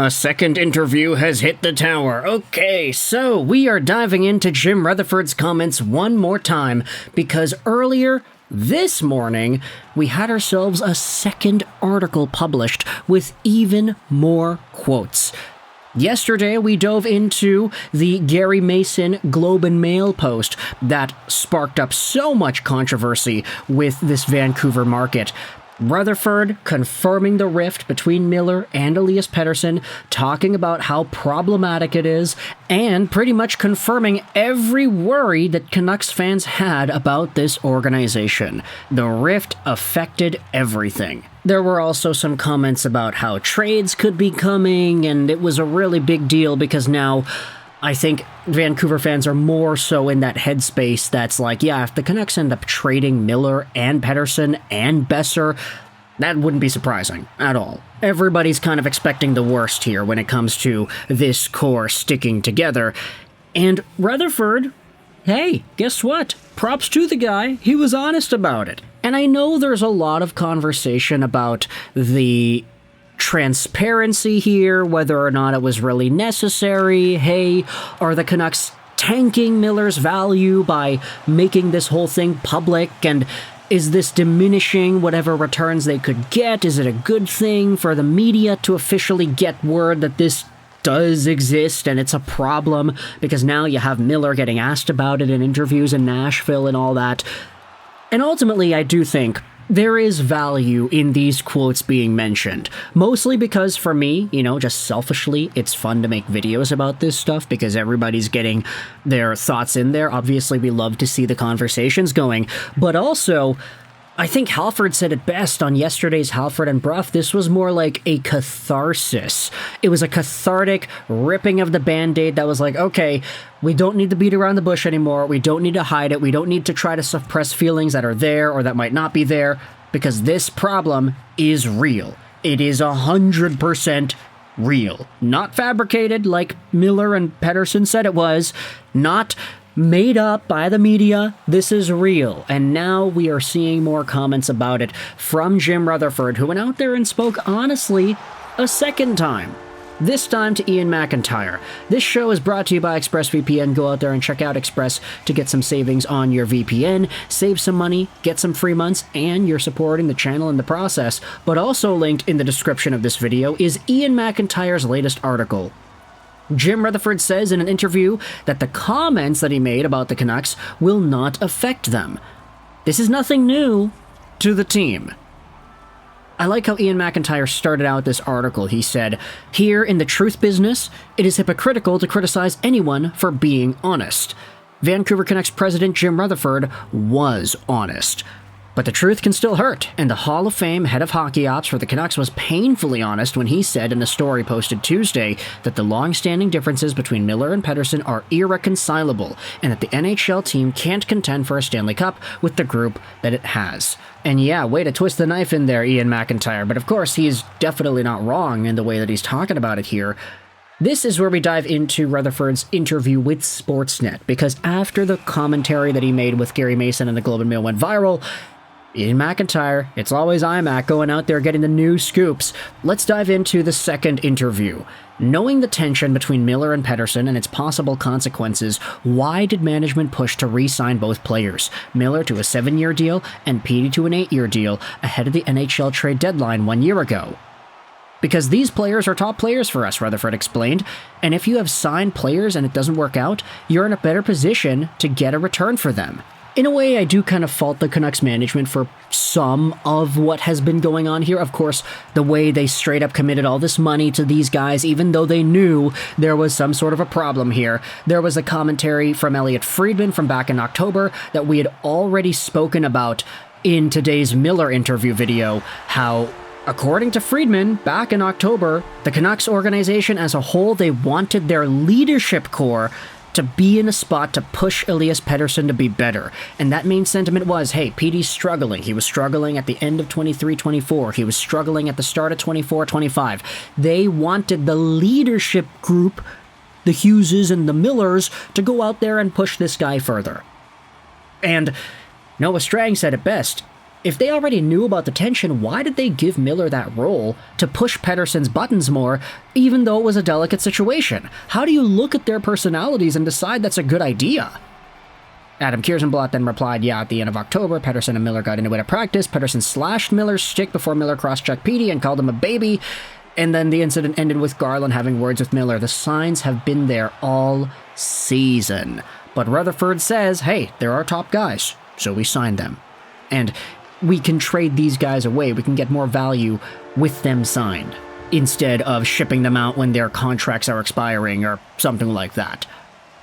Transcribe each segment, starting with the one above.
A second interview has hit the tower. Okay, so we are diving into Jim Rutherford's comments one more time because earlier this morning we had ourselves a second article published with even more quotes. Yesterday, we dove into the Gary Mason Globe and Mail post that sparked up so much controversy with this Vancouver market. Rutherford confirming the rift between Miller and Elias Pettersson, talking about how problematic it is, and pretty much confirming every worry that Canucks fans had about this organization. The rift affected everything. There were also some comments about how trades could be coming, and it was a really big deal because now I think Vancouver fans are more so in that headspace that's like, yeah, if the Canucks end up trading Miller and Pettersson and Besser, that wouldn't be surprising at all. Everybody's kind of expecting the worst here when it comes to this core sticking together. And Rutherford, hey, guess what? Props to the guy. He was honest about it. And I know there's a lot of conversation about the transparency here, whether or not it was really necessary. Hey, are the Canucks tanking Miller's value by making this whole thing public? And is this diminishing whatever returns they could get? Is it a good thing for the media to officially get word that this does exist and it's a problem? Because now you have Miller getting asked about it in interviews in Nashville and all that. And ultimately, I do think there is value in these quotes being mentioned. Mostly because for me, just selfishly, it's fun to make videos about this stuff because everybody's getting their thoughts in there. Obviously, we love to see the conversations going. But also, I think Halford said it best on yesterday's Halford and Bruff. This was more like a catharsis. It was a cathartic ripping of the Band-Aid that was like, okay, we don't need to beat around the bush anymore. We don't need to hide it. We don't need to try to suppress feelings that are there or that might not be there because this problem is real. It is 100% real. Not fabricated like Miller and Pettersson said it was. Not made up by the media. This is real. And now we are seeing more comments about it from Jim Rutherford, who went out there and spoke honestly a second time. This time to Ian McIntyre. This show is brought to you by ExpressVPN. Go out there and check out Express to get some savings on your VPN, save some money, get some free months, and you're supporting the channel in the process. But also linked in the description of this video is Ian McIntyre's latest article. Jim Rutherford says in an interview that the comments that he made about the Canucks will not affect them. This is nothing new to the team. I like how Ian McIntyre started out this article. He said, "Here in the truth business, it is hypocritical to criticize anyone for being honest." Vancouver Canucks president Jim Rutherford was honest. But the truth can still hurt, and the Hall of Fame head of hockey ops for the Canucks was painfully honest when he said in a story posted Tuesday that the long-standing differences between Miller and Pettersson are irreconcilable, and that the NHL team can't contend for a Stanley Cup with the group that it has. And yeah, way to twist the knife in there, Ian McIntyre, but of course he's definitely not wrong in the way that he's talking about it here. This is where we dive into Rutherford's interview with Sportsnet, because after the commentary that he made with Gary Mason and the Globe and Mail went viral, Ian McIntyre, it's always IMAC going out there getting the new scoops. Let's dive into the second interview. Knowing the tension between Miller and Pettersson and its possible consequences, why did management push to re-sign both players, Miller to a 7-year deal and Petey to an 8-year deal, ahead of the NHL trade deadline 1 year ago? Because these players are top players for us, Rutherford explained, and if you have signed players and it doesn't work out, you're in a better position to get a return for them. In a way, I do kind of fault the Canucks management for some of what has been going on here. Of course, the way they straight up committed all this money to these guys, even though they knew there was some sort of a problem here. There was a commentary from Elliotte Friedman from back in October that we had already spoken about in today's Miller interview video, how according to Friedman, back in October, the Canucks organization as a whole, they wanted their leadership core to be in a spot to push Elias Pettersson to be better. And that main sentiment was, hey, Petey's struggling. He was struggling at the end of 23-24. He was struggling at the start of 24-25. They wanted the leadership group, the Hugheses and the Millers, to go out there and push this guy further. And Noah Strang said it best. If they already knew about the tension, why did they give Miller that role to push Pettersson's buttons more, even though it was a delicate situation? How do you look at their personalities and decide that's a good idea? Adam Kierszenblat then replied, yeah, at the end of October, Pettersson and Miller got into it at practice. Pettersson slashed Miller's stick before Miller cross-checked Petey and called him a baby. And then the incident ended with Garland having words with Miller. The signs have been there all season. But Rutherford says, hey, they're our top guys, so we signed them. And we can trade these guys away. We can get more value with them signed, instead of shipping them out when their contracts are expiring or something like that.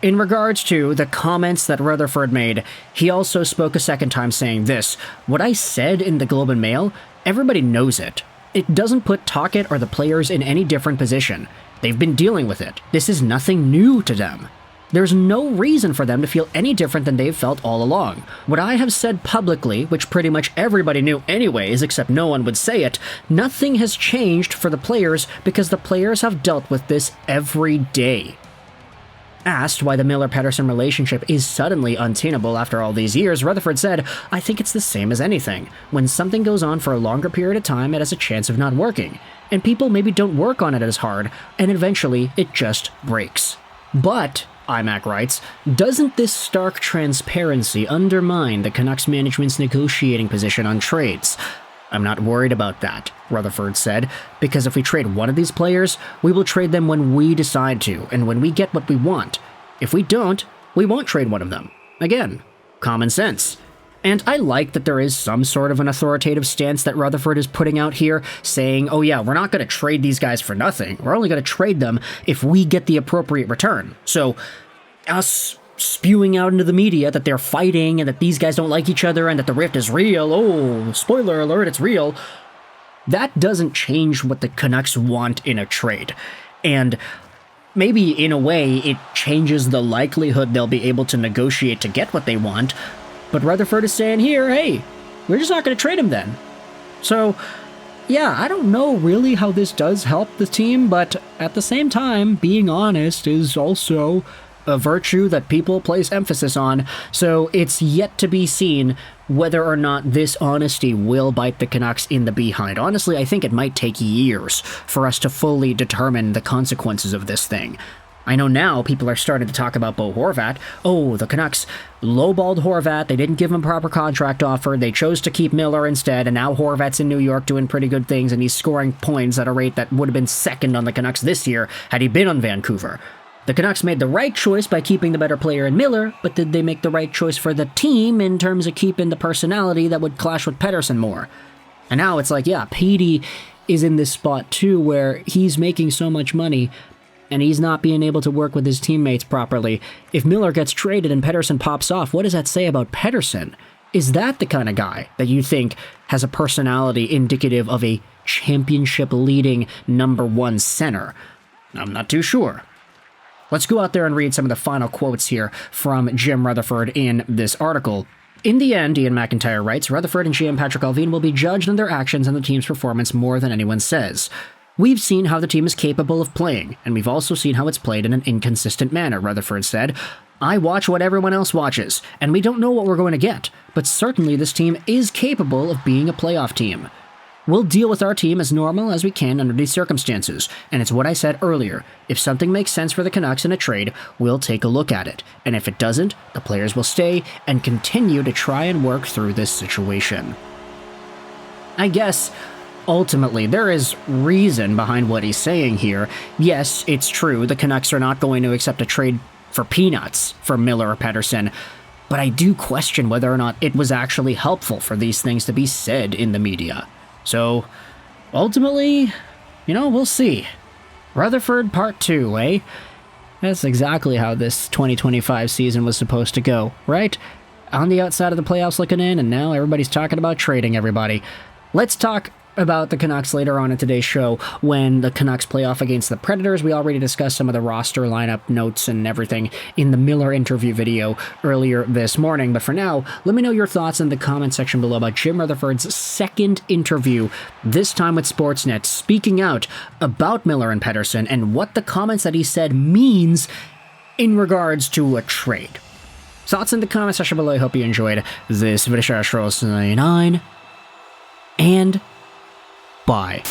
In regards to the comments that Rutherford made, he also spoke a second time saying this: what I said in the Globe and Mail, everybody knows it. It doesn't put Tocchet or the players in any different position. They've been dealing with it. This is nothing new to them. There's no reason for them to feel any different than they've felt all along. What I have said publicly, which pretty much everybody knew anyways, except no one would say it, nothing has changed for the players because the players have dealt with this every day. Asked why the Miller-Pettersson relationship is suddenly untenable after all these years, Rutherford said, I think it's the same as anything. When something goes on for a longer period of time, it has a chance of not working. And people maybe don't work on it as hard, and eventually it just breaks. But, IMAC writes, doesn't this stark transparency undermine the Canucks management's negotiating position on trades? I'm not worried about that, Rutherford said, because if we trade one of these players, we will trade them when we decide to, and when we get what we want. If we don't, we won't trade one of them. Again, common sense. And I like that there is some sort of an authoritative stance that Rutherford is putting out here, saying, oh yeah, we're not going to trade these guys for nothing. We're only going to trade them if we get the appropriate return. So, us spewing out into the media that they're fighting and that these guys don't like each other and that the rift is real, oh, spoiler alert, it's real, that doesn't change what the Canucks want in a trade. And maybe in a way it changes the likelihood they'll be able to negotiate to get what they want, but Rutherford is saying here, hey, we're just not going to trade him then. So, yeah, I don't know really how this does help the team, but at the same time, being honest is also a virtue that people place emphasis on, so it's yet to be seen whether or not this honesty will bite the Canucks in the behind. Honestly, I think it might take years for us to fully determine the consequences of this thing. I know now people are starting to talk about Bo Horvat. Oh, the Canucks lowballed Horvat, they didn't give him a proper contract offer, they chose to keep Miller instead, and now Horvat's in New York doing pretty good things, and he's scoring points at a rate that would have been second on the Canucks this year had he been on Vancouver. The Canucks made the right choice by keeping the better player in Miller, but did they make the right choice for the team in terms of keeping the personality that would clash with Pettersson more? And now it's like, yeah, Petey is in this spot too where he's making so much money and he's not being able to work with his teammates properly. If Miller gets traded and Pettersson pops off, what does that say about Pettersson? Is that the kind of guy that you think has a personality indicative of a championship-leading #1 center? I'm not too sure. Let's go out there and read some of the final quotes here from Jim Rutherford in this article. In the end, Ian McIntyre writes, Rutherford and GM Patrick Allvin will be judged on their actions and the team's performance more than anyone says. We've seen how the team is capable of playing, and we've also seen how it's played in an inconsistent manner, Rutherford said. I watch what everyone else watches, and we don't know what we're going to get, but certainly this team is capable of being a playoff team. We'll deal with our team as normal as we can under these circumstances, and it's what I said earlier. If something makes sense for the Canucks in a trade, we'll take a look at it, and if it doesn't, the players will stay and continue to try and work through this situation. I guess, ultimately, there is reason behind what he's saying here. Yes, it's true, the Canucks are not going to accept a trade for peanuts for Miller or Pettersson, but I do question whether or not it was actually helpful for these things to be said in the media. So, ultimately, we'll see. Rutherford Part 2, eh? That's exactly how this 2025 season was supposed to go, right? On the outside of the playoffs looking in, and now everybody's talking about trading everybody. Let's talk about the Canucks later on in today's show when the Canucks play off against the Predators. We already discussed some of the roster lineup notes and everything in the Miller interview video earlier this morning. But for now, let me know your thoughts in the comment section below about Jim Rutherford's second interview, this time with Sportsnet, speaking out about Miller and Pettersson and what the comments that he said means in regards to a trade. Thoughts in the comment section below. I hope you enjoyed this video. 9 and bye.